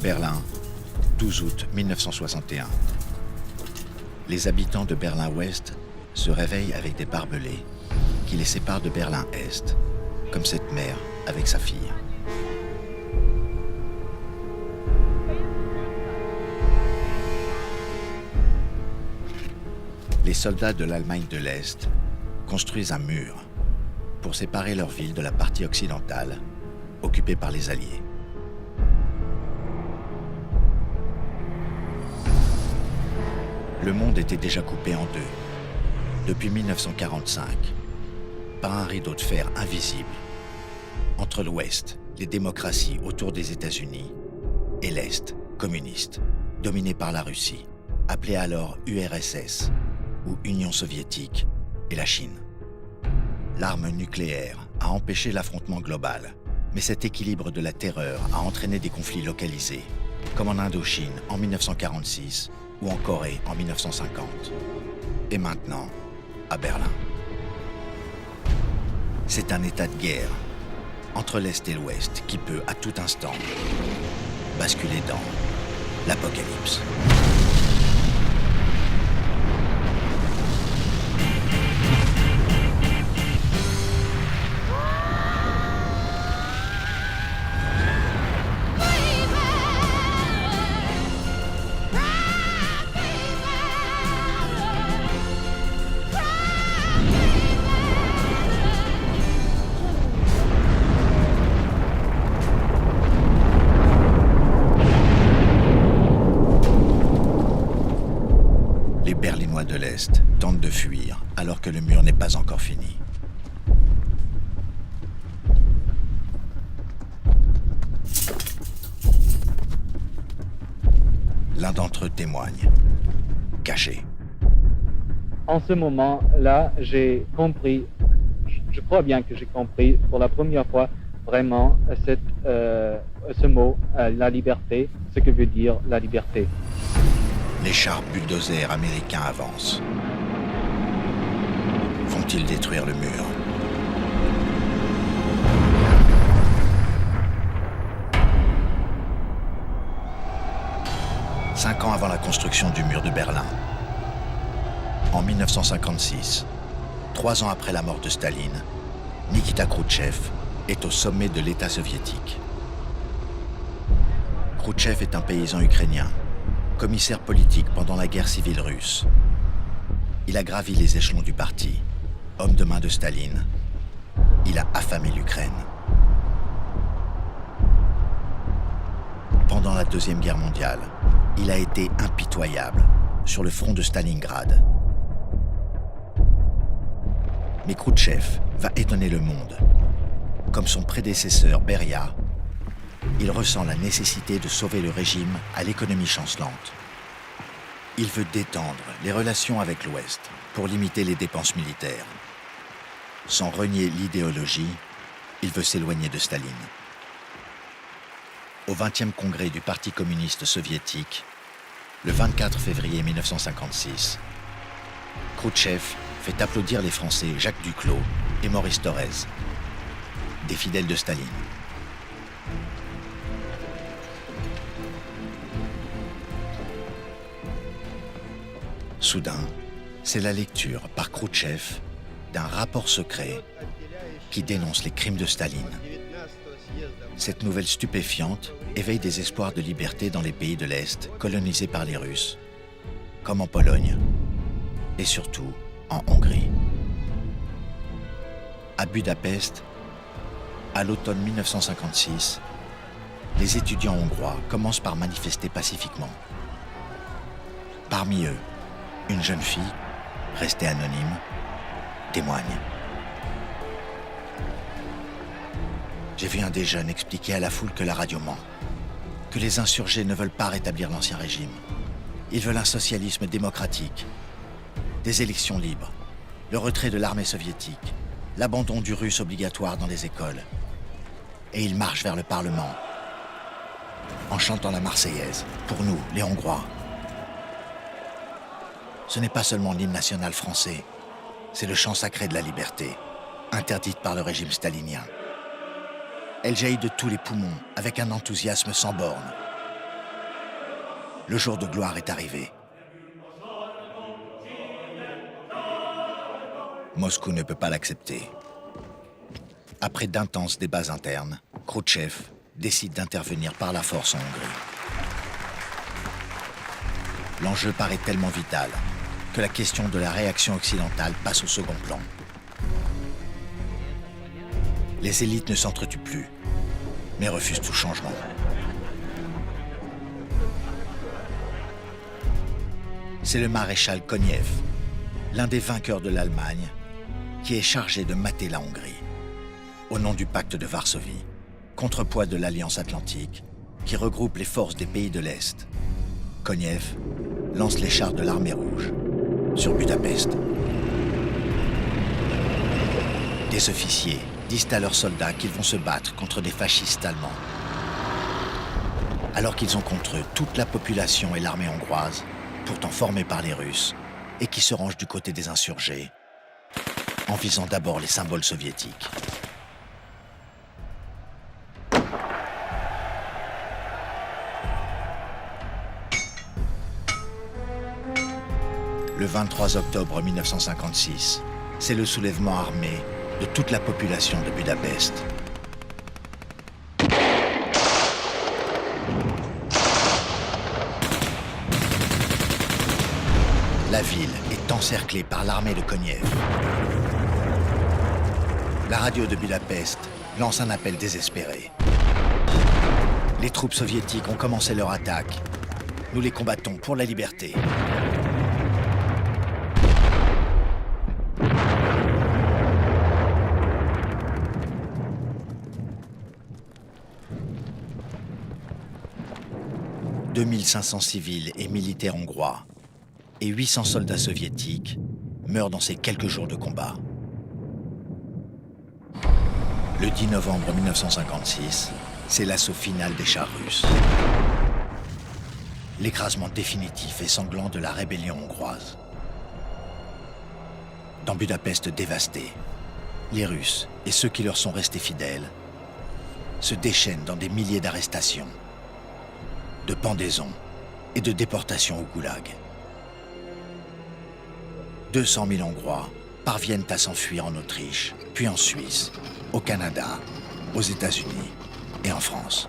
Berlin, 12 août 1961. Les habitants de Berlin-Ouest se réveillent avec des barbelés qui les séparent de Berlin-Est, comme cette mère avec sa fille. Les soldats de l'Allemagne de l'Est construisent un mur pour séparer leur ville de la partie occidentale, occupée par les Alliés. Le monde était déjà coupé en deux, depuis 1945, par un rideau de fer invisible, entre l'Ouest, les démocraties autour des États-Unis, et l'Est, communiste, dominé par la Russie, appelée alors URSS, ou Union soviétique, et la Chine. L'arme nucléaire a empêché l'affrontement global, mais cet équilibre de la terreur a entraîné des conflits localisés, comme en Indochine en 1946 ou en Corée en 1950. Et maintenant, à Berlin. C'est un état de guerre entre l'Est et l'Ouest qui peut, à tout instant, basculer dans l'apocalypse. Les Berlinois de l'Est tentent de fuir alors que le mur n'est pas encore fini. L'un d'entre eux témoigne, caché. En ce moment-là, j'ai compris, je crois bien que j'ai compris pour la première fois vraiment ce mot, la liberté, ce que veut dire la liberté. Les chars bulldozers américains avancent. Vont-ils détruire le mur ? Cinq ans avant la construction du mur de Berlin, en 1956, 3 ans après la mort de Staline, Nikita Khrouchtchev est au sommet de l'État soviétique. Khrouchtchev est un paysan ukrainien, commissaire politique pendant la guerre civile russe. Il a gravi les échelons du parti, homme de main de Staline. Il a affamé l'Ukraine. Pendant la Deuxième Guerre mondiale, il a été impitoyable sur le front de Stalingrad. Mais Khrouchtchev va étonner le monde. Comme son prédécesseur Beria, il ressent la nécessité de sauver le régime à l'économie chancelante. Il veut détendre les relations avec l'Ouest pour limiter les dépenses militaires. Sans renier l'idéologie, il veut s'éloigner de Staline. Au 20e congrès du Parti communiste soviétique, le 24 février 1956, Khrouchtchev fait applaudir les Français Jacques Duclos et Maurice Thorez, des fidèles de Staline. Soudain, c'est la lecture par Khrouchtchev d'un rapport secret qui dénonce les crimes de Staline. Cette nouvelle stupéfiante éveille des espoirs de liberté dans les pays de l'Est colonisés par les Russes, comme en Pologne et surtout en Hongrie. À Budapest, à l'automne 1956, les étudiants hongrois commencent par manifester pacifiquement. Parmi eux, une jeune fille, restée anonyme, témoigne. J'ai vu un des jeunes expliquer à la foule que la radio ment, que les insurgés ne veulent pas rétablir l'ancien régime. Ils veulent un socialisme démocratique, des élections libres, le retrait de l'armée soviétique, l'abandon du russe obligatoire dans les écoles. Et ils marchent vers le Parlement, en chantant la Marseillaise, pour nous, les Hongrois. Ce n'est pas seulement l'hymne national français, c'est le chant sacré de la liberté, interdite par le régime stalinien. Elle jaillit de tous les poumons, avec un enthousiasme sans borne. Le jour de gloire est arrivé. Moscou ne peut pas l'accepter. Après d'intenses débats internes, Khrouchtchev décide d'intervenir par la force en Hongrie. L'enjeu paraît tellement vital que la question de la réaction occidentale passe au second plan. Les élites ne s'entretuent plus, mais refusent tout changement. C'est le maréchal Konev, l'un des vainqueurs de l'Allemagne, qui est chargé de mater la Hongrie, au nom du pacte de Varsovie, contrepoids de l'Alliance Atlantique, qui regroupe les forces des pays de l'Est. Konev lance les chars de l'armée rouge sur Budapest. Des officiers disent à leurs soldats qu'ils vont se battre contre des fascistes allemands. Alors qu'ils ont contre eux toute la population et l'armée hongroise, pourtant formée par les Russes, et qui se rangent du côté des insurgés, en visant d'abord les symboles soviétiques. Le 23 octobre 1956, c'est le soulèvement armé de toute la population de Budapest. La ville est encerclée par l'armée de Konev. La radio de Budapest lance un appel désespéré. Les troupes soviétiques ont commencé leur attaque. Nous les combattons pour la liberté. « 2500 civils et militaires hongrois et 800 soldats soviétiques meurent dans ces quelques jours de combat. Le 10 novembre 1956, c'est l'assaut final des chars russes. L'écrasement définitif et sanglant de la rébellion hongroise. Dans Budapest dévastée, les Russes et ceux qui leur sont restés fidèles se déchaînent dans des milliers d'arrestations, de pendaisons et de déportations au goulag. 200 000 Hongrois parviennent à s'enfuir en Autriche, puis en Suisse, au Canada, aux États-Unis et en France.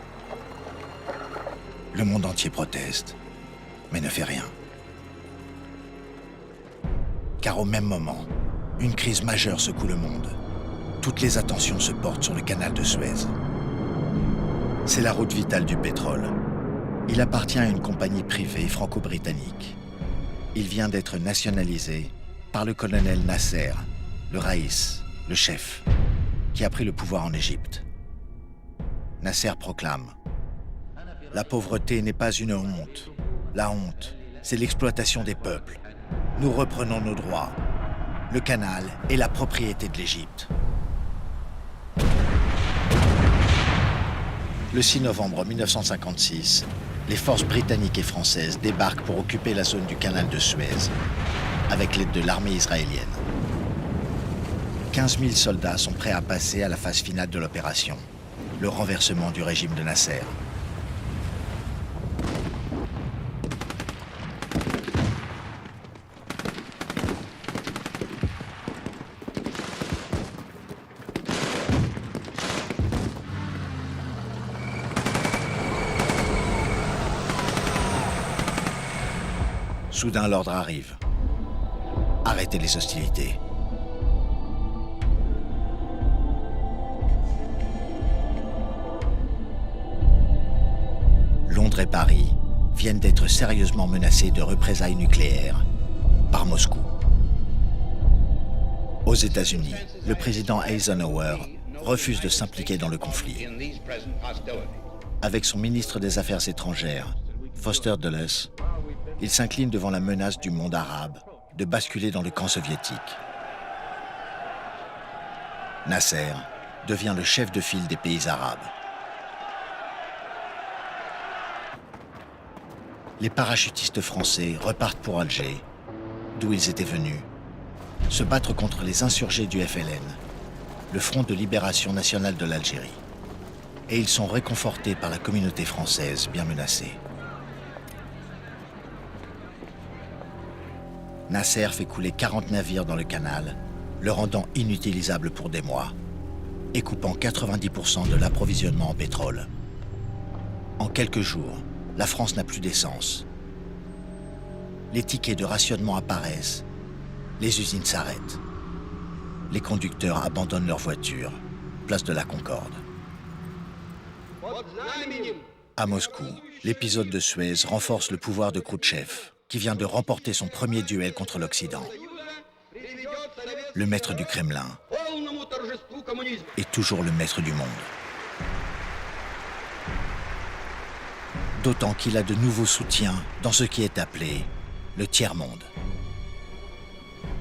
Le monde entier proteste, mais ne fait rien. Car au même moment, une crise majeure secoue le monde. Toutes les attentions se portent sur le canal de Suez. C'est la route vitale du pétrole. Il appartient à une compagnie privée franco-britannique. Il vient d'être nationalisé par le colonel Nasser, le Raïs, le chef, qui a pris le pouvoir en Égypte. Nasser proclame « La pauvreté n'est pas une honte. La honte, c'est l'exploitation des peuples. Nous reprenons nos droits. Le canal est la propriété de l'Égypte. » Le 6 novembre 1956, les forces britanniques et françaises débarquent pour occuper la zone du canal de Suez, avec l'aide de l'armée israélienne. 15 000 soldats sont prêts à passer à la phase finale de l'opération, le renversement du régime de Nasser. Soudain, l'ordre arrive. Arrêtez les hostilités. Londres et Paris viennent d'être sérieusement menacés de représailles nucléaires par Moscou. Aux États-Unis, le président Eisenhower refuse de s'impliquer dans le conflit. Avec son ministre des Affaires étrangères, Foster Dulles, il s'incline devant la menace du monde arabe de basculer dans le camp soviétique. Nasser devient le chef de file des pays arabes. Les parachutistes français repartent pour Alger, d'où ils étaient venus, se battre contre les insurgés du FLN, le Front de libération nationale de l'Algérie. Et ils sont réconfortés par la communauté française bien menacée. Nasser fait couler 40 navires dans le canal, le rendant inutilisable pour des mois, et coupant 90% de l'approvisionnement en pétrole. En quelques jours, la France n'a plus d'essence. Les tickets de rationnement apparaissent, les usines s'arrêtent. Les conducteurs abandonnent leurs voitures, place de la Concorde. À Moscou, l'épisode de Suez renforce le pouvoir de Khrouchtchev, qui vient de remporter son premier duel contre l'Occident. Le maître du Kremlin est toujours le maître du monde. D'autant qu'il a de nouveaux soutiens dans ce qui est appelé le tiers-monde.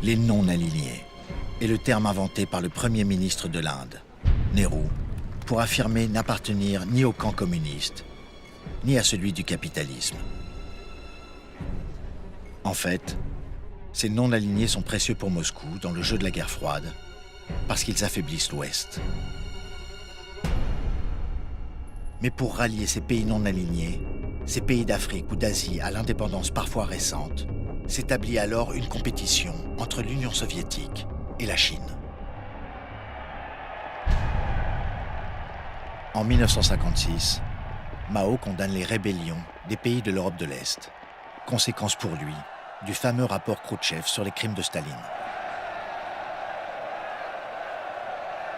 Les non-alignés est le terme inventé par le premier ministre de l'Inde, Nehru, pour affirmer n'appartenir ni au camp communiste, ni à celui du capitalisme. En fait, ces non-alignés sont précieux pour Moscou dans le jeu de la guerre froide, parce qu'ils affaiblissent l'Ouest. Mais pour rallier ces pays non-alignés, ces pays d'Afrique ou d'Asie à l'indépendance parfois récente, s'établit alors une compétition entre l'Union soviétique et la Chine. En 1956, Mao condamne les rébellions des pays de l'Europe de l'Est, conséquence pour lui du fameux rapport Khrouchtchev sur les crimes de Staline.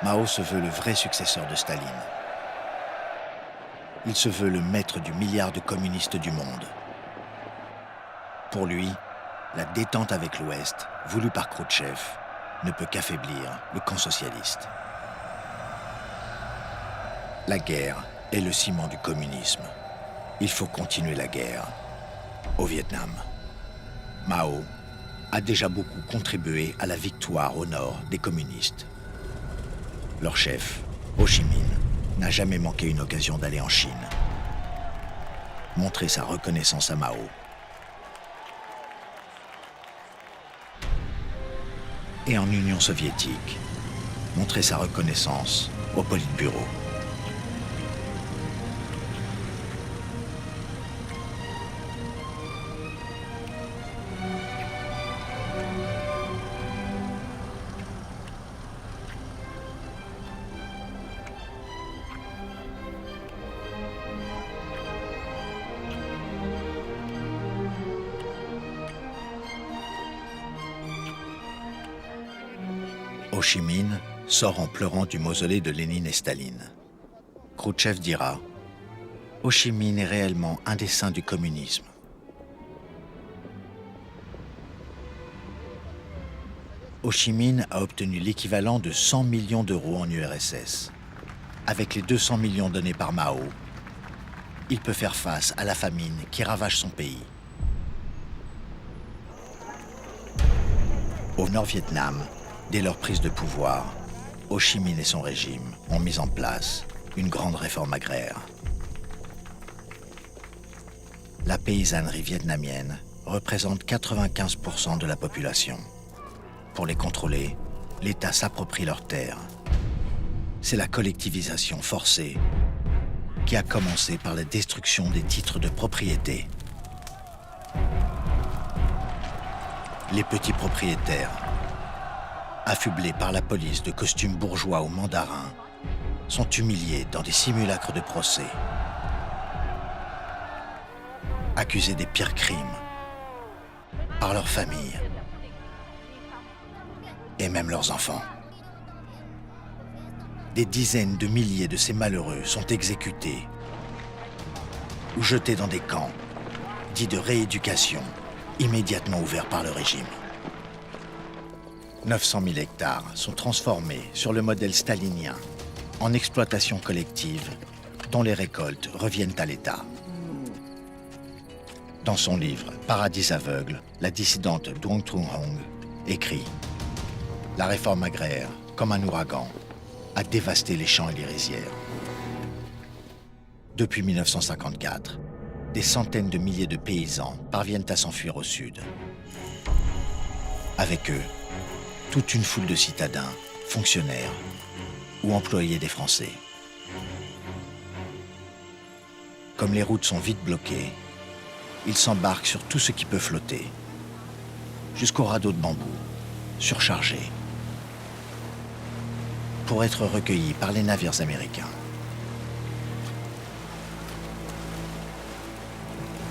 Mao se veut le vrai successeur de Staline. Il se veut le maître du milliard de communistes du monde. Pour lui, la détente avec l'Ouest, voulue par Khrouchtchev, ne peut qu'affaiblir le camp socialiste. La guerre est le ciment du communisme. Il faut continuer la guerre au Vietnam. Mao a déjà beaucoup contribué à la victoire au nord des communistes. Leur chef, Ho Chi Minh, n'a jamais manqué une occasion d'aller en Chine, montrer sa reconnaissance à Mao. Et en Union soviétique, montrer sa reconnaissance au Politburo. Ho Chi Minh sort en pleurant du mausolée de Lénine et Staline. Khrouchtchev dira « Ho Chi Minh est réellement un des saints du communisme. » Ho Chi Minh a obtenu l'équivalent de 100 millions d'euros en URSS. Avec les 200 millions donnés par Mao, il peut faire face à la famine qui ravage son pays. Au Nord-Vietnam, dès leur prise de pouvoir, Ho Chi Minh et son régime ont mis en place une grande réforme agraire. La paysannerie vietnamienne représente 95% de la population. Pour les contrôler, l'État s'approprie leurs terres. C'est la collectivisation forcée qui a commencé par la destruction des titres de propriété. Les petits propriétaires, affublés par la police de costumes bourgeois ou mandarins, sont humiliés dans des simulacres de procès. Accusés des pires crimes par leurs familles et même leurs enfants. Des dizaines de milliers de ces malheureux sont exécutés ou jetés dans des camps dits de rééducation immédiatement ouverts par le régime. 900 000 hectares sont transformés sur le modèle stalinien en exploitation collective dont les récoltes reviennent à l'État. Dans son livre « Paradis aveugle », la dissidente Duong Trung Hong écrit « La réforme agraire, comme un ouragan, a dévasté les champs et les rizières. Depuis 1954, des centaines de milliers de paysans parviennent à s'enfuir au sud. Avec eux, toute une foule de citadins, fonctionnaires ou employés des Français. Comme les routes sont vite bloquées, ils s'embarquent sur tout ce qui peut flotter. jusqu'aux radeaux de bambou, surchargés, pour être recueillis par les navires américains.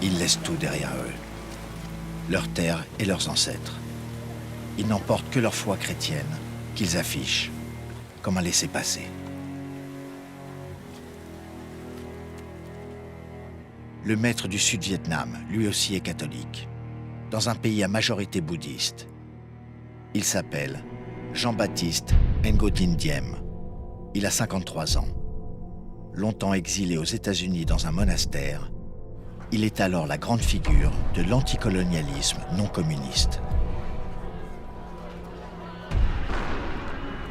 Ils laissent tout derrière eux, leurs terres et leurs ancêtres. Ils n'emportent que leur foi chrétienne, qu'ils affichent comme un laissez-passer. Le maître du Sud-Vietnam, lui aussi, est catholique, dans un pays à majorité bouddhiste. Il s'appelle Jean-Baptiste Ngo Diem. Il a 53 ans. Longtemps exilé aux États-Unis dans un monastère, il est alors la grande figure de l'anticolonialisme non communiste.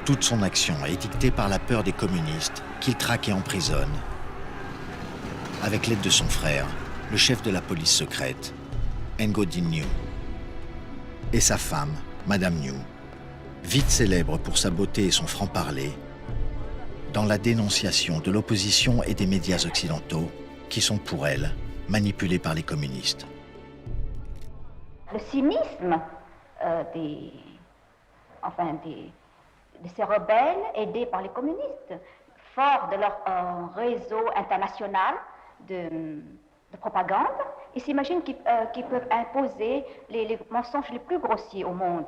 Toute son action est dictée par la peur des communistes qu'il traque et emprisonne. Avec l'aide de son frère, le chef de la police secrète, Ngo Dinh Nhu, et sa femme, Madame Nhu, vite célèbre pour sa beauté et son franc-parler, dans la dénonciation de l'opposition et des médias occidentaux qui sont pour elle manipulés par les communistes. Le cynisme de ces rebelles aidés par les communistes, forts de leur réseau international de propagande, ils s'imaginent qu'ils peuvent imposer les mensonges les plus grossiers au monde.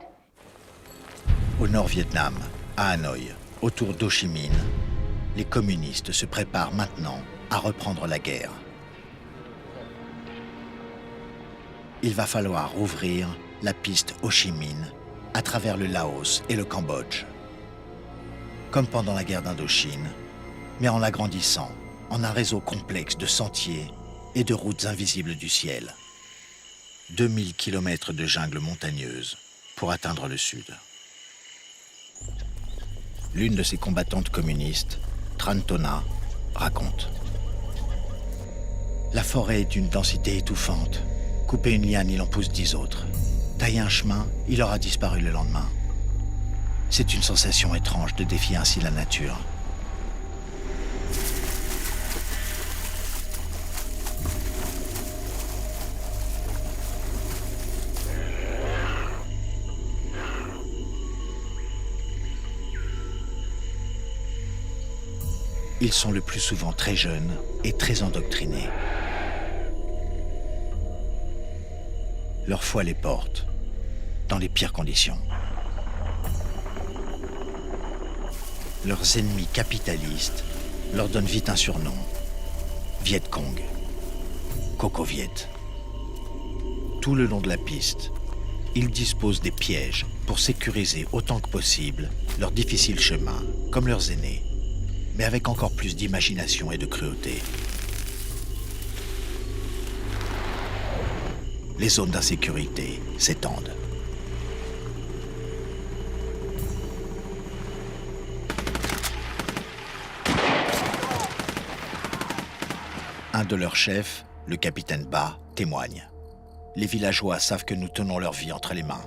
Au Nord-Vietnam, à Hanoï, autour d'Ho Chi Minh, les communistes se préparent maintenant à reprendre la guerre. Il va falloir ouvrir la piste Ho Chi Minh à travers le Laos et le Cambodge. Comme pendant la guerre d'Indochine, mais en l'agrandissant en un réseau complexe de sentiers et de routes invisibles du ciel. 2000 kilomètres de jungle montagneuse pour atteindre le sud. L'une de ces combattantes communistes, Tran Tona, raconte. La forêt est d'une densité étouffante. Couper une liane, il en pousse 10 autres. Tailler un chemin, il aura disparu le lendemain. C'est une sensation étrange de défier ainsi la nature. Ils sont le plus souvent très jeunes et très endoctrinés. Leur foi les porte dans les pires conditions. Leurs ennemis capitalistes leur donnent vite un surnom. Viet Cong, Coco Viet. Tout le long de la piste, ils disposent des pièges pour sécuriser autant que possible leur difficile chemin, comme leurs aînés, mais avec encore plus d'imagination et de cruauté. Les zones d'insécurité s'étendent. Un de leurs chefs, le capitaine Ba, témoigne. Les villageois savent que nous tenons leur vie entre les mains.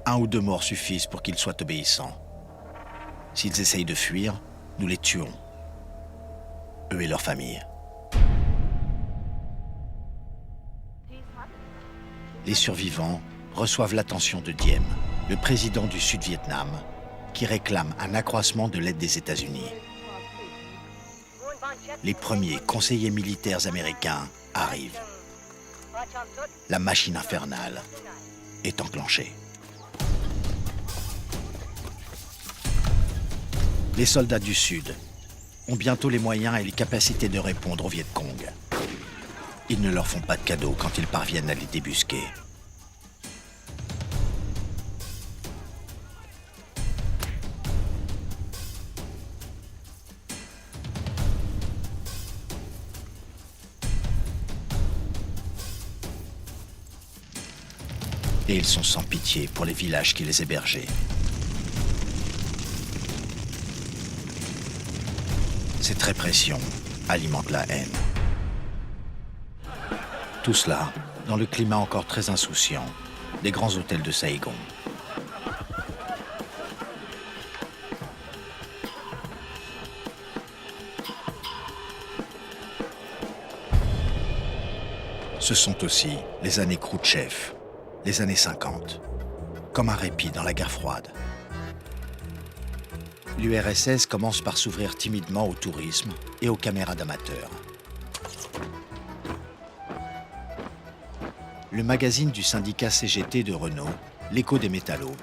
1 ou 2 morts suffisent pour qu'ils soient obéissants. S'ils essayent de fuir, nous les tuons. Eux et leurs familles. Les survivants reçoivent l'attention de Diem, le président du Sud-Vietnam, qui réclame un accroissement de l'aide des États-Unis. Les premiers conseillers militaires américains arrivent. La machine infernale est enclenchée. Les soldats du Sud ont bientôt les moyens et les capacités de répondre aux Viet Cong. Ils ne leur font pas de cadeaux quand ils parviennent à les débusquer. Et ils sont sans pitié pour les villages qui les hébergeaient. Cette répression alimente la haine. Tout cela dans le climat encore très insouciant des grands hôtels de Saigon. Ce sont aussi les années Khrouchtchev, Les années 50, comme un répit dans la guerre froide. L'URSS commence par s'ouvrir timidement au tourisme et aux caméras d'amateurs. Le magazine du syndicat CGT de Renault, L'Écho des métallos,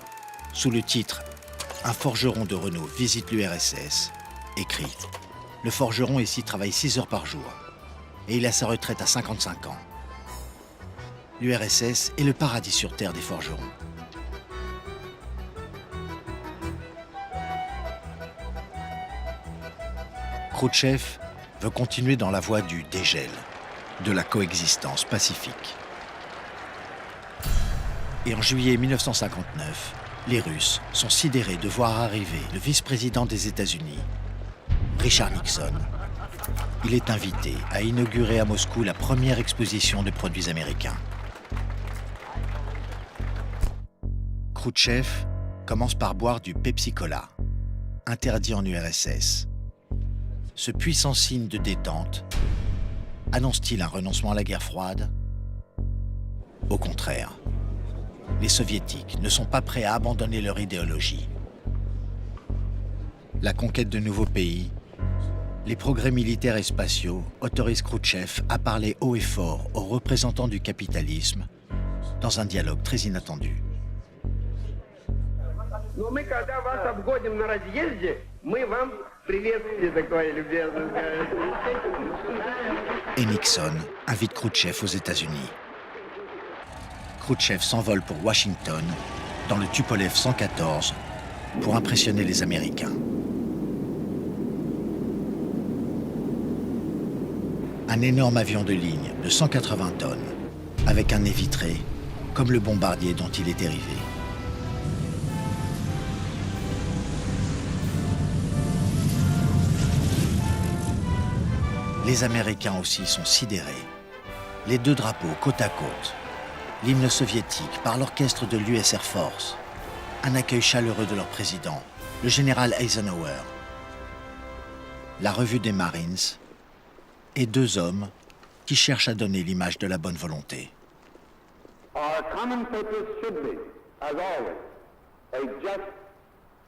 sous le titre « Un forgeron de Renault visite l'URSS », écrit « Le forgeron ici travaille 6 heures par jour et il a sa retraite à 55 ans. L'URSS est le paradis sur terre des forgerons. » Khrouchtchev veut continuer dans la voie du dégel, de la coexistence pacifique. Et en juillet 1959, les Russes sont sidérés de voir arriver le vice-président des États-Unis, Richard Nixon. Il est invité à inaugurer à Moscou la première exposition de produits américains. Khrouchtchev commence par boire du Pepsi-Cola, interdit en URSS. Ce puissant signe de détente annonce-t-il un renoncement à la guerre froide? Au contraire, les Soviétiques ne sont pas prêts à abandonner leur idéologie. La conquête de nouveaux pays, les progrès militaires et spatiaux autorisent Khrouchtchev à parler haut et fort aux représentants du capitalisme dans un dialogue très inattendu. Et Nixon invite Khrouchtchev aux États-Unis. Khrouchtchev s'envole pour Washington dans le Tupolev 114 pour impressionner les Américains. Un énorme avion de ligne de 180 tonnes avec un nez vitré comme le bombardier dont il est dérivé. Les Américains aussi sont sidérés. Les deux drapeaux côte à côte. L'hymne soviétique par l'orchestre de l'US Air Force. Un accueil chaleureux de leur président, le général Eisenhower. La revue des Marines et deux hommes qui cherchent à donner l'image de la bonne volonté. Our common purpose should be, as always, a just,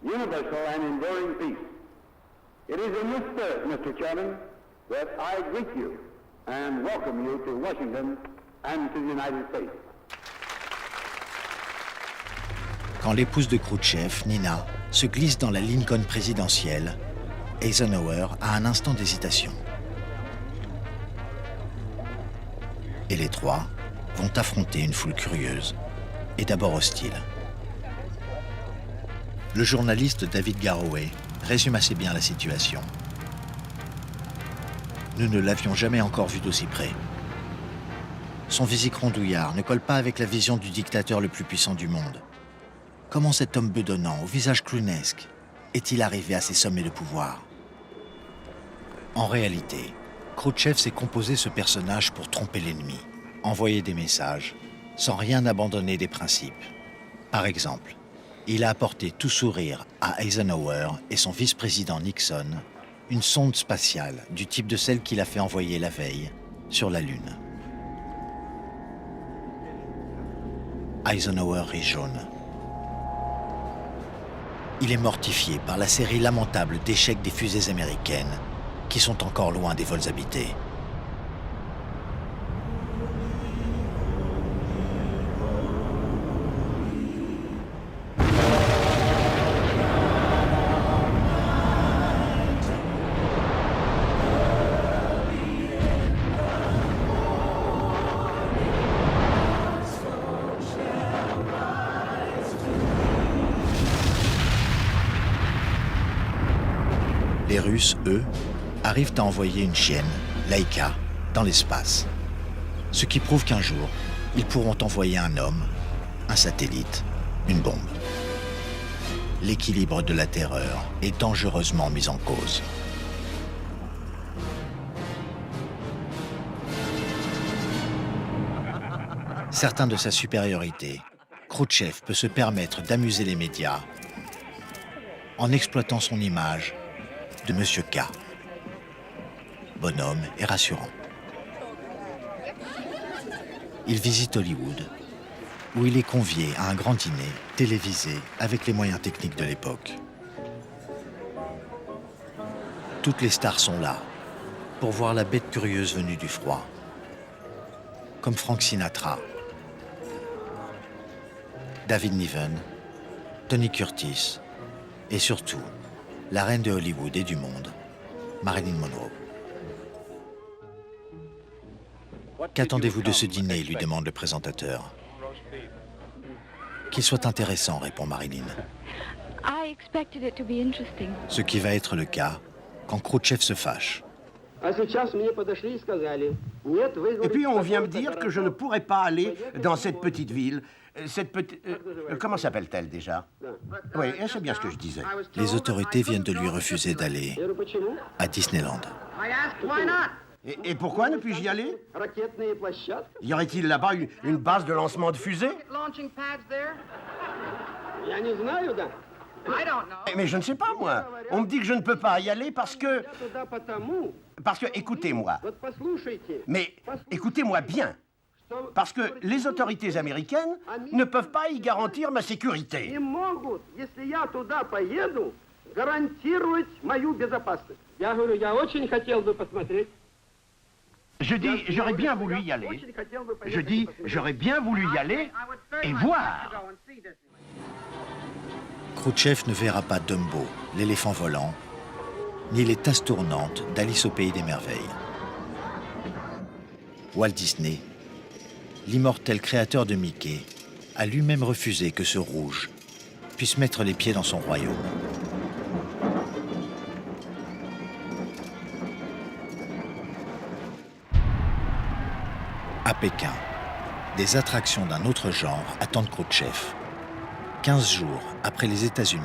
universal and enduring peace. It is in this spirit, Mr. Chairman, that I greet you and welcome you to Washington and to the United States. Quand l'épouse de Khrouchtchev, Nina, se glisse dans la Lincoln présidentielle, Eisenhower a un instant d'hésitation. Et les trois vont affronter une foule curieuse et d'abord hostile. Le journaliste David Garroway résume assez bien la situation. Nous ne l'avions jamais encore vu d'aussi près. Son physique rondouillard ne colle pas avec la vision du dictateur le plus puissant du monde. Comment cet homme bedonnant, au visage clownesque, est-il arrivé à ces sommets de pouvoir? En réalité, Khrouchtchev s'est composé ce personnage pour tromper l'ennemi, envoyer des messages, sans rien abandonner des principes. Par exemple, il a apporté tout sourire à Eisenhower et son vice-président Nixon une sonde spatiale du type de celle qu'il a fait envoyer la veille sur la Lune. Eisenhower est jaune. Il est mortifié par la série lamentable d'échecs des fusées américaines qui sont encore loin des vols habités. Les Russes, eux, arrivent à envoyer une chienne, Laika, dans l'espace. Ce qui prouve qu'un jour, ils pourront envoyer un homme, un satellite, une bombe. L'équilibre de la terreur est dangereusement mis en cause. Certain de sa supériorité, Khrouchtchev peut se permettre d'amuser les médias en exploitant son image de Monsieur K. Bonhomme et rassurant. Il visite Hollywood où il est convié à un grand dîner télévisé avec les moyens techniques de l'époque. Toutes les stars sont là pour voir la bête curieuse venue du froid, comme Frank Sinatra, David Niven, Tony Curtis et surtout la reine de Hollywood et du monde, Marilyn Monroe. Qu'attendez-vous de ce dîner, lui demande le présentateur. Qu'il soit intéressant, répond Marilyn. Ce qui va être le cas quand Khrouchtchev se fâche. Et puis on vient me dire que je ne pourrais pas aller dans cette petite ville. Comment s'appelle-t-elle déjà? Oui, c'est bien ce que je disais. Les autorités viennent de lui refuser d'aller à Disneyland. Et pourquoi ne puis-je y aller? Y aurait-il là-bas une base de lancement de fusées? Mais je ne sais pas, moi. On me dit que je ne peux pas y aller parce que, écoutez-moi. Mais écoutez-moi bien. Parce que les autorités américaines ne peuvent pas y garantir ma sécurité. Je dis, j'aurais bien voulu y aller. Je dis, j'aurais bien voulu y aller et voir. Khrouchtchev ne verra pas Dumbo, l'éléphant volant, ni les tasses tournantes d'Alice au pays des merveilles. Walt Disney, l'immortel créateur de Mickey, a lui-même refusé que ce rouge puisse mettre les pieds dans son royaume. À Pékin, des attractions d'un autre genre attendent Khrouchtchev. 15 jours après les États-Unis,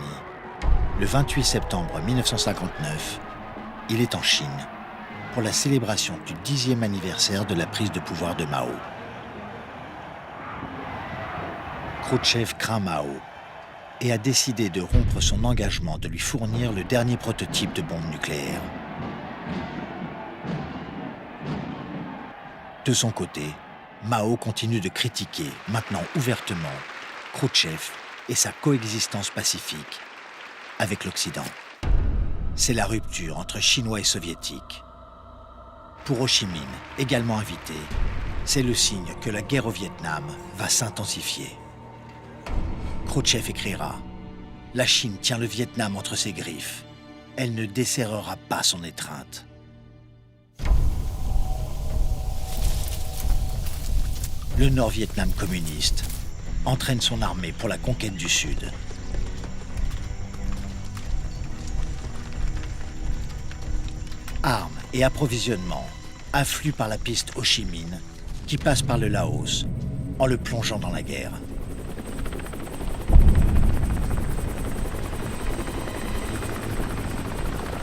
le 28 septembre 1959, il est en Chine pour la célébration du 10e anniversaire de la prise de pouvoir de Mao. Khrouchtchev craint Mao et a décidé de rompre son engagement de lui fournir le dernier prototype de bombe nucléaire. De son côté, Mao continue de critiquer, maintenant ouvertement, Khrouchtchev et sa coexistence pacifique avec l'Occident. C'est la rupture entre Chinois et Soviétiques. Pour Ho Chi Minh, également invité, c'est le signe que la guerre au Vietnam va s'intensifier. Khrouchtchev écrira « La Chine tient le Vietnam entre ses griffes. Elle ne desserrera pas son étreinte. » Le Nord-Vietnam communiste entraîne son armée pour la conquête du Sud. Armes et approvisionnements affluent par la piste Ho Chi Minh qui passe par le Laos en le plongeant dans la guerre.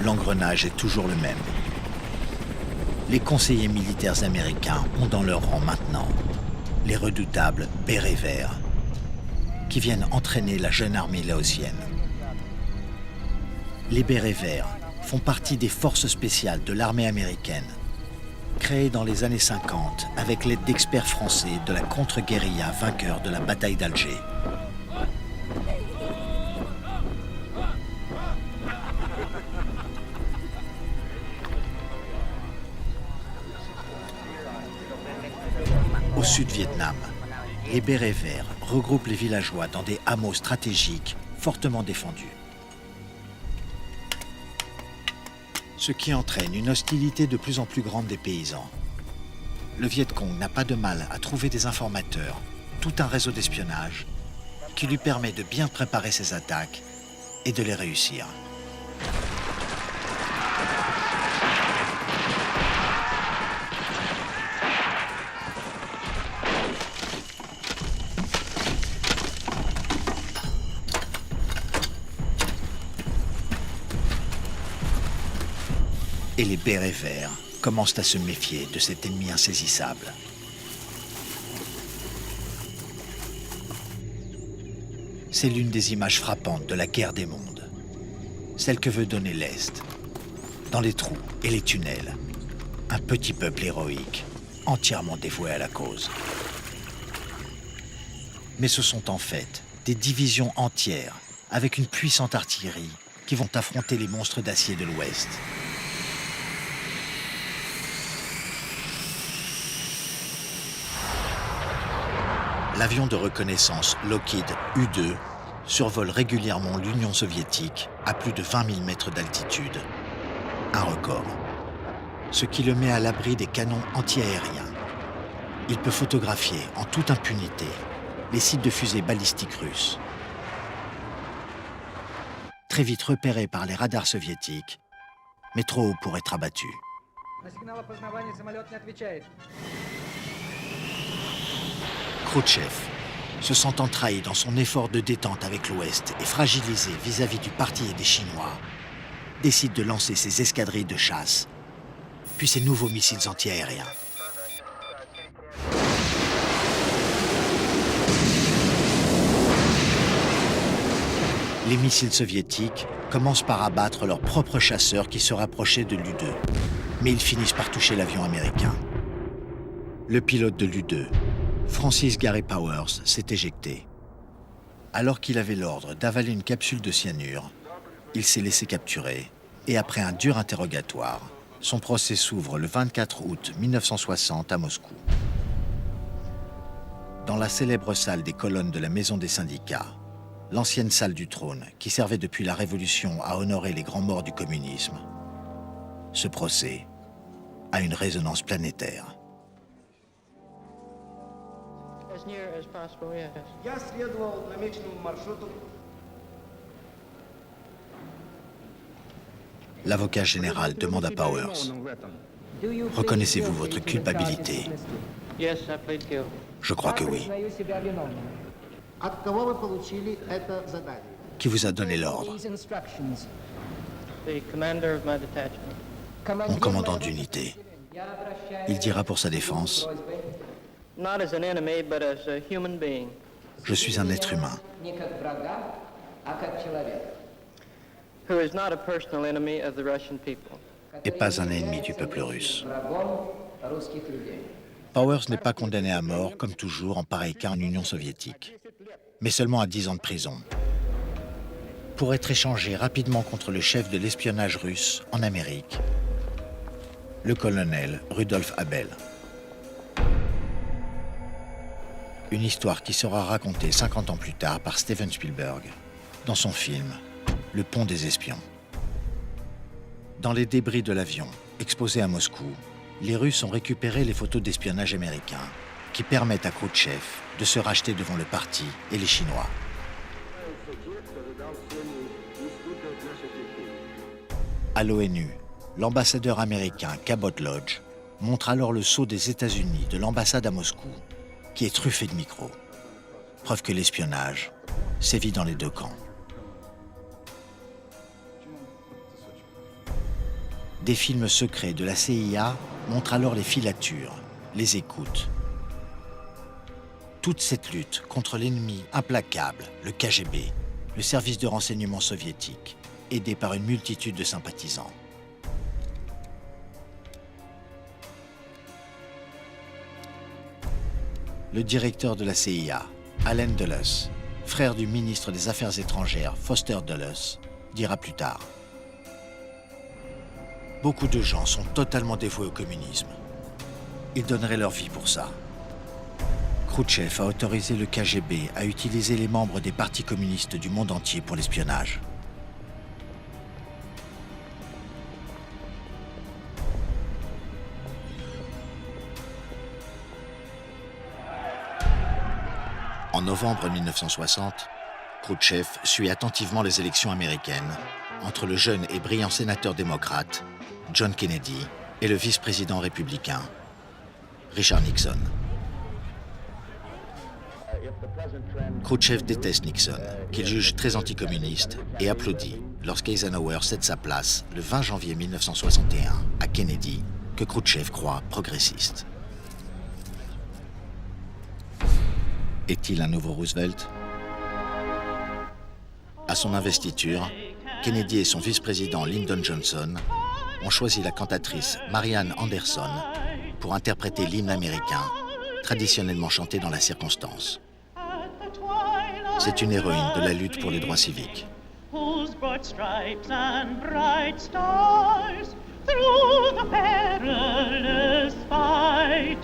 L'engrenage est toujours le même. Les conseillers militaires américains ont dans leur rang maintenant les redoutables bérets verts qui viennent entraîner la jeune armée laotienne. Les bérets verts font partie des forces spéciales de l'armée américaine, créées dans les années 50 avec l'aide d'experts français de la contre-guérilla vainqueur de la bataille d'Alger. Au Sud-Vietnam, les bérets verts regroupent les villageois dans des hameaux stratégiques fortement défendus. Ce qui entraîne une hostilité de plus en plus grande des paysans. Le Viet Cong n'a pas de mal à trouver des informateurs, tout un réseau d'espionnage, qui lui permet de bien préparer ses attaques et de les réussir. Et les bérets verts commencent à se méfier de cet ennemi insaisissable. C'est l'une des images frappantes de la guerre des mondes, celle que veut donner l'Est. Dans les trous et les tunnels, un petit peuple héroïque, entièrement dévoué à la cause. Mais ce sont en fait des divisions entières avec une puissante artillerie qui vont affronter les monstres d'acier de l'Ouest. L'avion de reconnaissance Lockheed U-2 survole régulièrement l'Union soviétique à plus de 20 000 mètres d'altitude. Un record. Ce qui le met à l'abri des canons antiaériens. Il peut photographier en toute impunité les sites de fusées balistiques russes. Très vite repéré par les radars soviétiques, mais trop haut pour être abattu. Khrouchtchev, se sentant trahi dans son effort de détente avec l'Ouest et fragilisé vis-à-vis du parti et des Chinois, décide de lancer ses escadrilles de chasse, puis ses nouveaux missiles antiaériens. Les missiles soviétiques commencent par abattre leurs propres chasseurs qui se rapprochaient de l'U-2, mais ils finissent par toucher l'avion américain. Le pilote de l'U-2, Francis Gary Powers, s'est éjecté. Alors qu'il avait l'ordre d'avaler une capsule de cyanure, il s'est laissé capturer et après un dur interrogatoire, son procès s'ouvre le 24 août 1960 à Moscou. Dans la célèbre salle des colonnes de la Maison des syndicats, l'ancienne salle du trône qui servait depuis la Révolution à honorer les grands morts du communisme, ce procès a une résonance planétaire. L'avocat général demande à Powers « Reconnaissez-vous votre culpabilité ?» Je crois que oui. Qui vous a donné l'ordre? Mon commandant d'unité. Il dira pour sa défense: je suis un être humain. Et pas un ennemi du peuple russe. Powers n'est pas condamné à mort, comme toujours en pareil cas en Union soviétique, mais seulement à 10 ans de prison, pour être échangé rapidement contre le chef de l'espionnage russe en Amérique, le colonel Rudolf Abel. Une histoire qui sera racontée 50 ans plus tard par Steven Spielberg dans son film « Le pont des espions ». Dans les débris de l'avion, exposés à Moscou, les Russes ont récupéré les photos d'espionnage américains qui permettent à Khrouchtchev de se racheter devant le parti et les Chinois. À l'ONU, l'ambassadeur américain Cabot Lodge montre alors le sceau des États-Unis de l'ambassade à Moscou, qui est truffé de micros. Preuve que l'espionnage sévit dans les deux camps. Des films secrets de la CIA montrent alors les filatures, les écoutes. Toute cette lutte contre l'ennemi implacable, le KGB, le service de renseignement soviétique, aidé par une multitude de sympathisants. Le directeur de la CIA, Allen Dulles, frère du ministre des Affaires étrangères Foster Dulles, dira plus tard: beaucoup de gens sont totalement dévoués au communisme. Ils donneraient leur vie pour ça. Khrouchtchev a autorisé le KGB à utiliser les membres des partis communistes du monde entier pour l'espionnage. En novembre 1960, Khrouchtchev suit attentivement les élections américaines entre le jeune et brillant sénateur démocrate John Kennedy et le vice-président républicain Richard Nixon. Khrouchtchev déteste Nixon, qu'il juge très anticommuniste, et applaudit lorsqu'Eisenhower cède sa place le 20 janvier 1961 à Kennedy, que Khrouchtchev croit progressiste. Est-il un nouveau Roosevelt? À son investiture, Kennedy et son vice-président Lyndon Johnson ont choisi la cantatrice Marianne Anderson pour interpréter l'hymne américain, traditionnellement chanté dans la circonstance. C'est une héroïne de la lutte pour les droits civiques. Whose broad stripes and bright stars through the perilous fight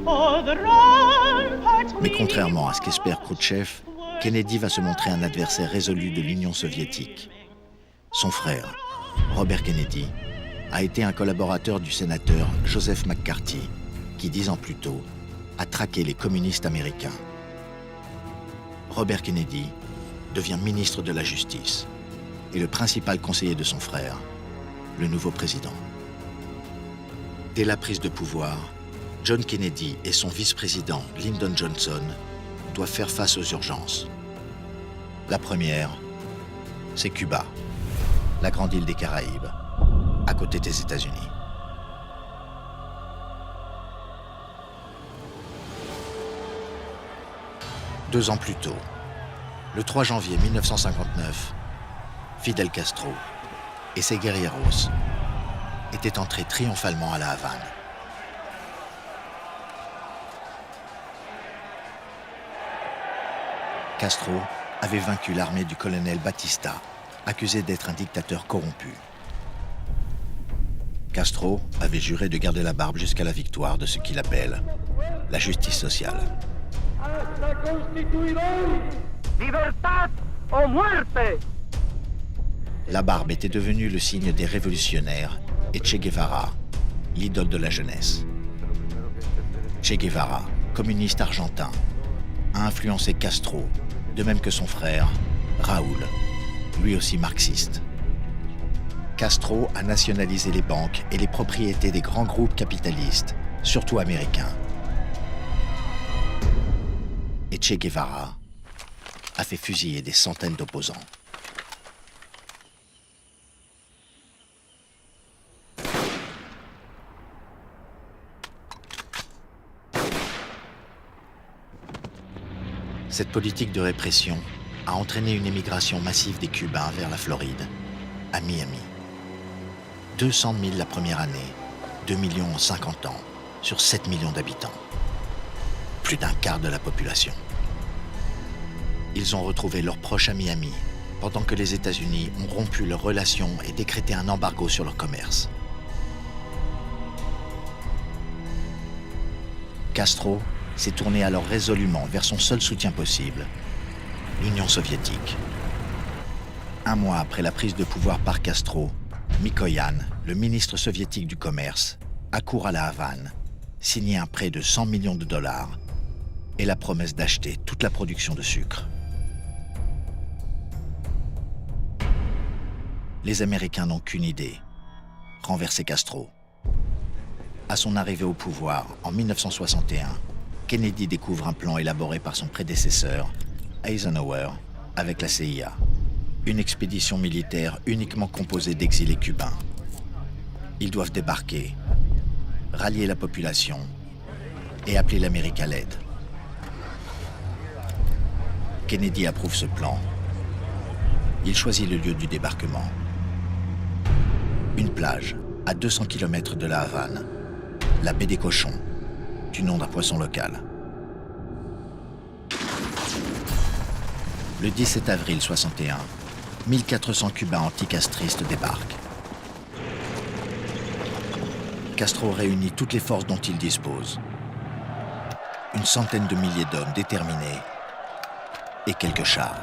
o'er the ramparts Mais contrairement à ce qu'espère Khrouchtchev, Kennedy va se montrer un adversaire résolu de l'Union soviétique. Son frère, Robert Kennedy, a été un collaborateur du sénateur Joseph McCarthy, qui 10 ans plus tôt a traqué les communistes américains. Robert Kennedy devient ministre de la Justice et le principal conseiller de son frère, le nouveau président. Dès la prise de pouvoir, John Kennedy et son vice-président Lyndon Johnson doivent faire face aux urgences. La première, c'est Cuba, la grande île des Caraïbes, à côté des États-Unis. Deux ans plus tôt, le 3 janvier 1959, Fidel Castro et ses guerrilleros étaient entrés triomphalement à La Havane. Castro avait vaincu l'armée du colonel Batista, accusé d'être un dictateur corrompu. Castro avait juré de garder la barbe jusqu'à la victoire de ce qu'il appelle la justice sociale. La barbe était devenue le signe des révolutionnaires et Che Guevara, l'idole de la jeunesse. Che Guevara, communiste argentin, a influencé Castro, de même que son frère, Raúl, lui aussi marxiste. Castro a nationalisé les banques et les propriétés des grands groupes capitalistes, surtout américains. Et Che Guevara a fait fusiller des centaines d'opposants. Cette politique de répression a entraîné une émigration massive des Cubains vers la Floride, à Miami. 200 000 la première année, 2 millions en 50 ans, sur 7 millions d'habitants. Plus d'un quart de la population. Ils ont retrouvé leurs proches à Miami, pendant que les États-Unis ont rompu leurs relations et décrété un embargo sur leur commerce. Castro s'est tourné alors résolument vers son seul soutien possible, l'Union soviétique. Un mois après la prise de pouvoir par Castro, Mikoyan, le ministre soviétique du commerce, accourt à La Havane, signer un prêt de 100 millions de dollars et la promesse d'acheter toute la production de sucre. Les Américains n'ont qu'une idée, renverser Castro. À son arrivée au pouvoir en 1961, Kennedy découvre un plan élaboré par son prédécesseur, Eisenhower, avec la CIA. Une expédition militaire uniquement composée d'exilés cubains. Ils doivent débarquer, rallier la population et appeler l'Amérique à l'aide. Kennedy approuve ce plan. Il choisit le lieu du débarquement. Une plage à 200 km de La Havane, la baie des Cochons, du nom d'un poisson local. Le 17 avril 61, 1400 Cubains anticastristes débarquent. Castro réunit toutes les forces dont il dispose. Une centaine de milliers d'hommes déterminés et quelques chars.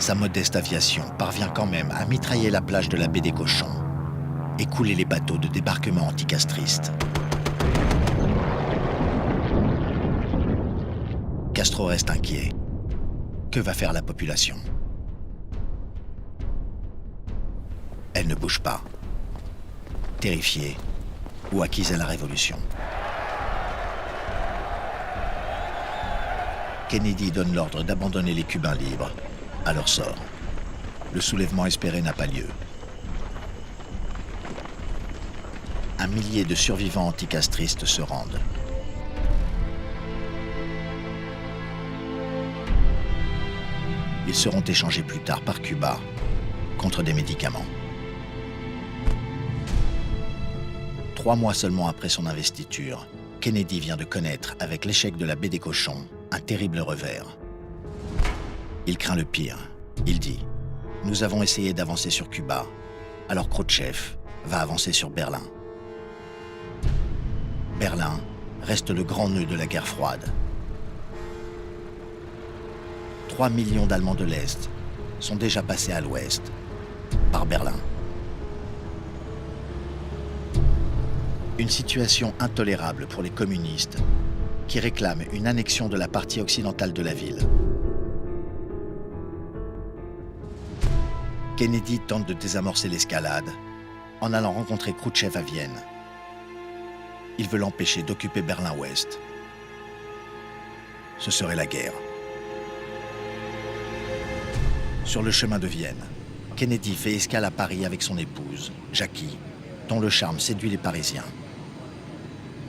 Sa modeste aviation parvient quand même à mitrailler la plage de la baie des Cochons et couler les bateaux de débarquement anticastristes. Castro reste inquiet. Que va faire la population? Elle ne bouge pas, terrifiée ou acquise à la révolution. Kennedy donne l'ordre d'abandonner les Cubains libres à leur sort. Le soulèvement espéré n'a pas lieu. Un millier de survivants anticastristes se rendent. Ils seront échangés plus tard par Cuba contre des médicaments. 3 mois seulement après son investiture, Kennedy vient de connaître, avec l'échec de la baie des Cochons, un terrible revers. Il craint le pire. Il dit « Nous avons essayé d'avancer sur Cuba, alors Khrouchtchev va avancer sur Berlin. » Berlin reste le grand nœud de la guerre froide. 3 millions d'Allemands de l'Est sont déjà passés à l'Ouest, par Berlin. Une situation intolérable pour les communistes qui réclament une annexion de la partie occidentale de la ville. Kennedy tente de désamorcer l'escalade en allant rencontrer Khrouchtchev à Vienne. Il veut l'empêcher d'occuper Berlin-Ouest. Ce serait la guerre. Sur le chemin de Vienne, Kennedy fait escale à Paris avec son épouse, Jackie, dont le charme séduit les Parisiens.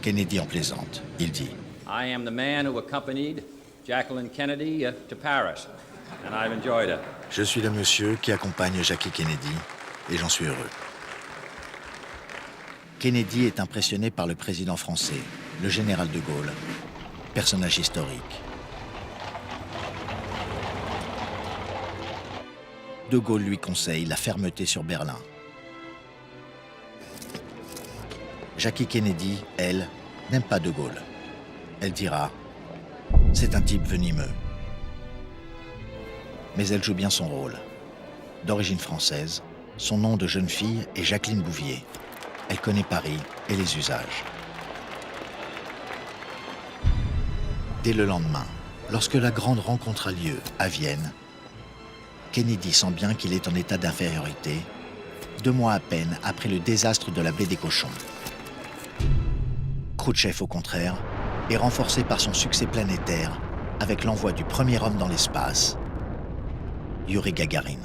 Kennedy en plaisante. Il dit « I am the man who accompanied Jacqueline Kennedy to Paris, and I've enjoyed it. » Je suis le monsieur qui accompagne Jackie Kennedy, et j'en suis heureux. Kennedy est impressionné par le président français, le général de Gaulle, personnage historique. De Gaulle lui conseille la fermeté sur Berlin. Jackie Kennedy, elle, n'aime pas de Gaulle. Elle dira « C'est un type venimeux ». Mais elle joue bien son rôle. D'origine française, son nom de jeune fille est Jacqueline Bouvier. Elle connaît Paris et les usages. Dès le lendemain, lorsque la grande rencontre a lieu à Vienne, Kennedy sent bien qu'il est en état d'infériorité, 2 mois à peine après le désastre de la baie des Cochons. Khrouchtchev, au contraire, est renforcé par son succès planétaire avec l'envoi du premier homme dans l'espace, Youri Gagarin.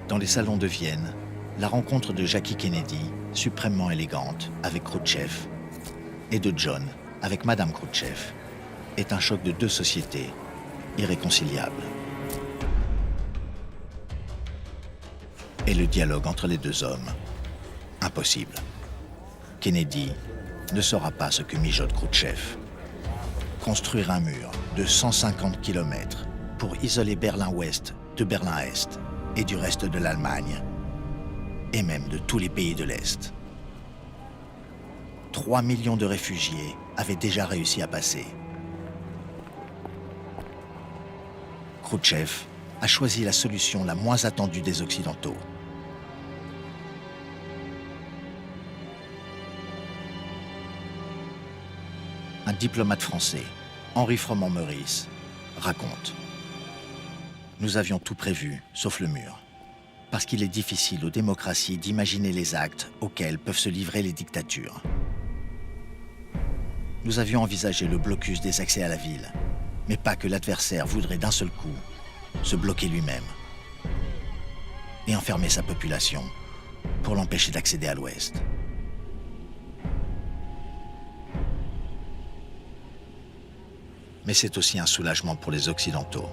Dans les salons de Vienne, la rencontre de Jackie Kennedy, suprêmement élégante, avec Khrouchtchev, et de John, avec Madame Khrouchtchev, est un choc de 2 sociétés irréconciliables. Et le dialogue entre les 2 hommes, impossible. Kennedy ne saura pas ce que mijote Khrouchtchev. Construire un mur de 150 km pour isoler Berlin-Ouest de Berlin-Est et du reste de l'Allemagne, et même de tous les pays de l'Est. 3 millions de réfugiés avaient déjà réussi à passer. Khrouchtchev a choisi la solution la moins attendue des Occidentaux. Un diplomate français, Henri Froment-Meurice, raconte « Nous avions tout prévu, sauf le mur, parce qu'il est difficile aux démocraties d'imaginer les actes auxquels peuvent se livrer les dictatures. Nous avions envisagé le blocus des accès à la ville, mais pas que l'adversaire voudrait d'un seul coup se bloquer lui-même et enfermer sa population pour l'empêcher d'accéder à l'Ouest. Mais c'est aussi un soulagement pour les Occidentaux.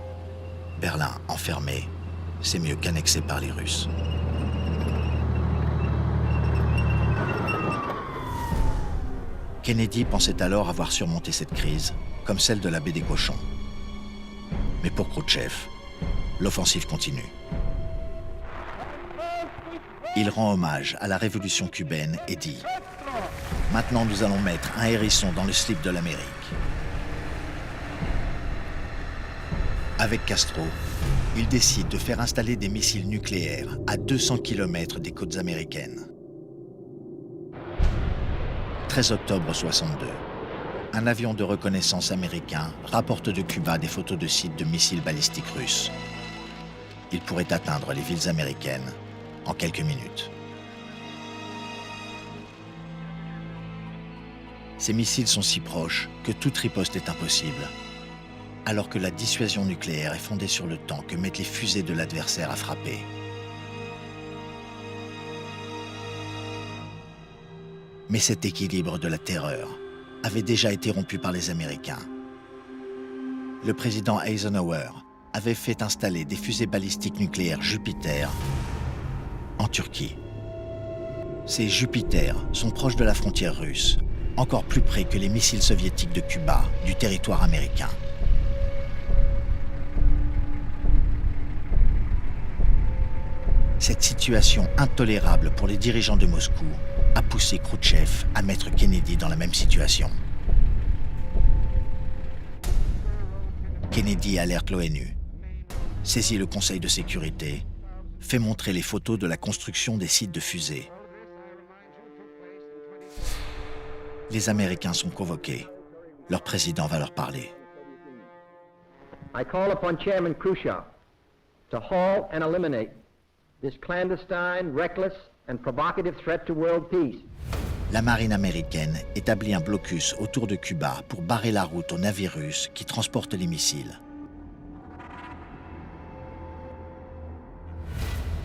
Berlin enfermé, c'est mieux qu'annexé par les Russes. Kennedy pensait alors avoir surmonté cette crise, comme celle de la baie des Cochons. Mais pour Khrouchtchev, l'offensive continue. Il rend hommage à la révolution cubaine et dit « Maintenant nous allons mettre un hérisson dans le slip de l'Amérique ». Avec Castro, il décide de faire installer des missiles nucléaires à 200 km des côtes américaines. 13 octobre 62, un avion de reconnaissance américain rapporte de Cuba des photos de sites de missiles balistiques russes. Il pourrait atteindre les villes américaines en quelques minutes. Ces missiles sont si proches que toute riposte est impossible, alors que la dissuasion nucléaire est fondée sur le temps que mettent les fusées de l'adversaire à frapper. Mais cet équilibre de la terreur avait déjà été rompu par les Américains. Le président Eisenhower avait fait installer des fusées balistiques nucléaires Jupiter en Turquie. Ces Jupiter sont proches de la frontière russe, encore plus près que les missiles soviétiques de Cuba, du territoire américain. Cette situation intolérable pour les dirigeants de Moscou a poussé Khrouchtchev à mettre Kennedy dans la même situation. Kennedy alerte l'ONU, saisit le Conseil de sécurité, fait montrer les photos de la construction des sites de fusées. Les Américains sont convoqués. Leur président va leur parler. I call upon Chairman Khrushchev to halt and eliminate this clandestine, reckless and provocative threat to world peace. La marine américaine établit un blocus autour de Cuba pour barrer la route aux navires russes qui transportent les missiles.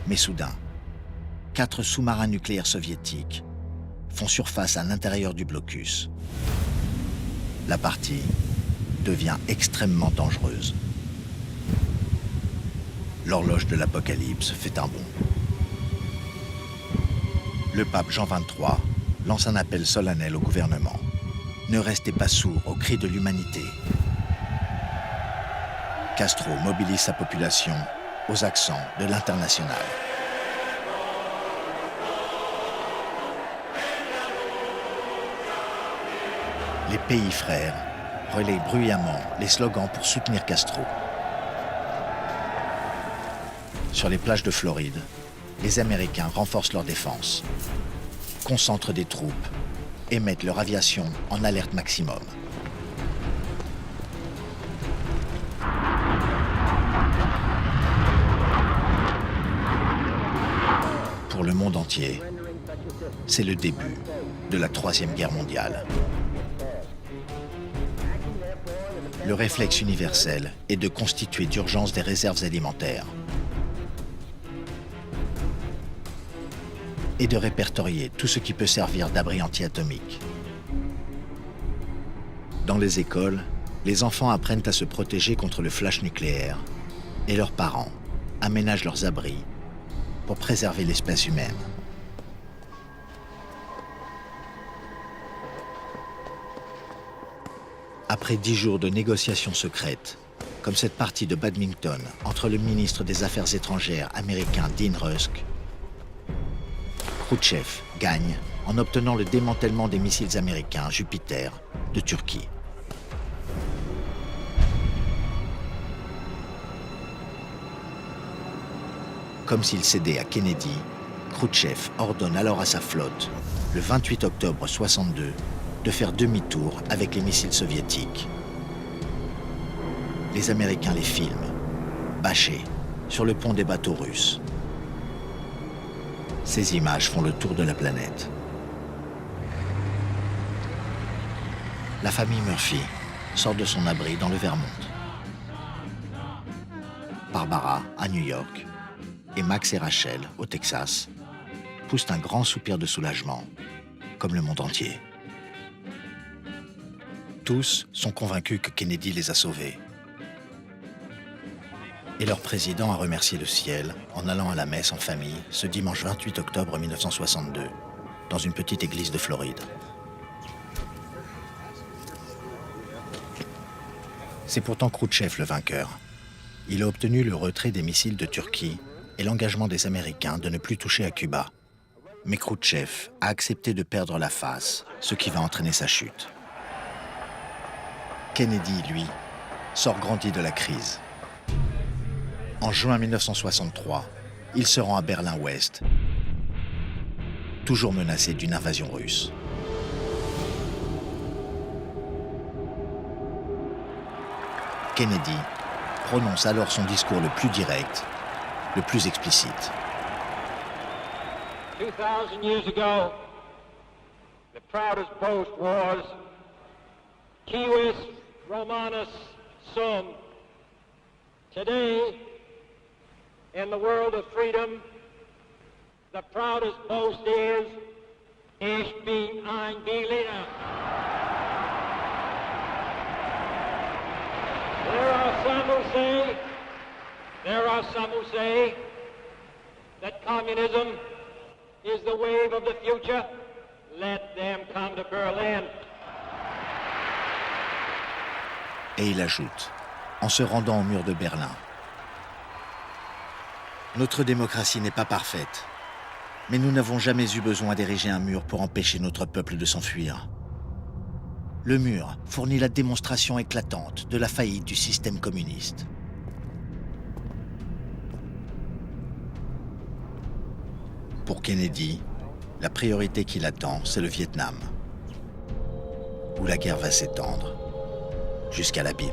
Mais soudain, 4 sous-marins nucléaires soviétiques font surface à l'intérieur du blocus. La partie devient extrêmement dangereuse. L'horloge de l'apocalypse fait un bond. Le pape Jean XXIII lance un appel solennel au gouvernement. Ne restez pas sourds aux cris de l'humanité. Castro mobilise sa population aux accents de l'international. Les pays frères relayent bruyamment les slogans pour soutenir Castro. Sur les plages de Floride, les Américains renforcent leur défense, concentrent des troupes et mettent leur aviation en alerte maximum. Pour le monde entier, c'est le début de la Troisième Guerre mondiale. Le réflexe universel est de constituer d'urgence des réserves alimentaires et de répertorier tout ce qui peut servir d'abri anti-atomique. Dans les écoles, les enfants apprennent à se protéger contre le flash nucléaire et leurs parents aménagent leurs abris pour préserver l'espèce humaine. Après 10 jours de négociations secrètes, comme cette partie de badminton entre le ministre des Affaires étrangères américain Dean Rusk, Khrouchtchev gagne en obtenant le démantèlement des missiles américains Jupiter de Turquie. Comme s'il cédait à Kennedy, Khrouchtchev ordonne alors à sa flotte, le 28 octobre 1962, de faire demi-tour avec les missiles soviétiques. Les Américains les filment, bâchés, sur le pont des bateaux russes. Ces images font le tour de la planète. La famille Murphy sort de son abri dans le Vermont. Barbara, à New York, et Max et Rachel, au Texas, poussent un grand soupir de soulagement, comme le monde entier. Tous sont convaincus que Kennedy les a sauvés. Et leur président a remercié le ciel en allant à la messe en famille ce dimanche 28 octobre 1962, dans une petite église de Floride. C'est pourtant Khrouchtchev le vainqueur. Il a obtenu le retrait des missiles de Turquie et l'engagement des Américains de ne plus toucher à Cuba. Mais Khrouchtchev a accepté de perdre la face, ce qui va entraîner sa chute. Kennedy, lui, sort grandi de la crise. En juin 1963, il se rend à Berlin-Ouest, toujours menacé d'une invasion russe. Kennedy prononce alors son discours le plus direct, le plus explicite. 2,000 years ago, the proudest boast was Civis Romanus Sum. Today, in the world of freedom, the proudest boast is Ich bin ein Berliner. There are some who say that communism is the wave of the future. Let them come to Berlin. Et il ajoute, en se rendant au mur de Berlin, notre démocratie n'est pas parfaite, mais nous n'avons jamais eu besoin d'ériger un mur pour empêcher notre peuple de s'enfuir. Le mur fournit la démonstration éclatante de la faillite du système communiste. Pour Kennedy, la priorité qui l'attend, c'est le Vietnam, où la guerre va s'étendre jusqu'à l'abîme.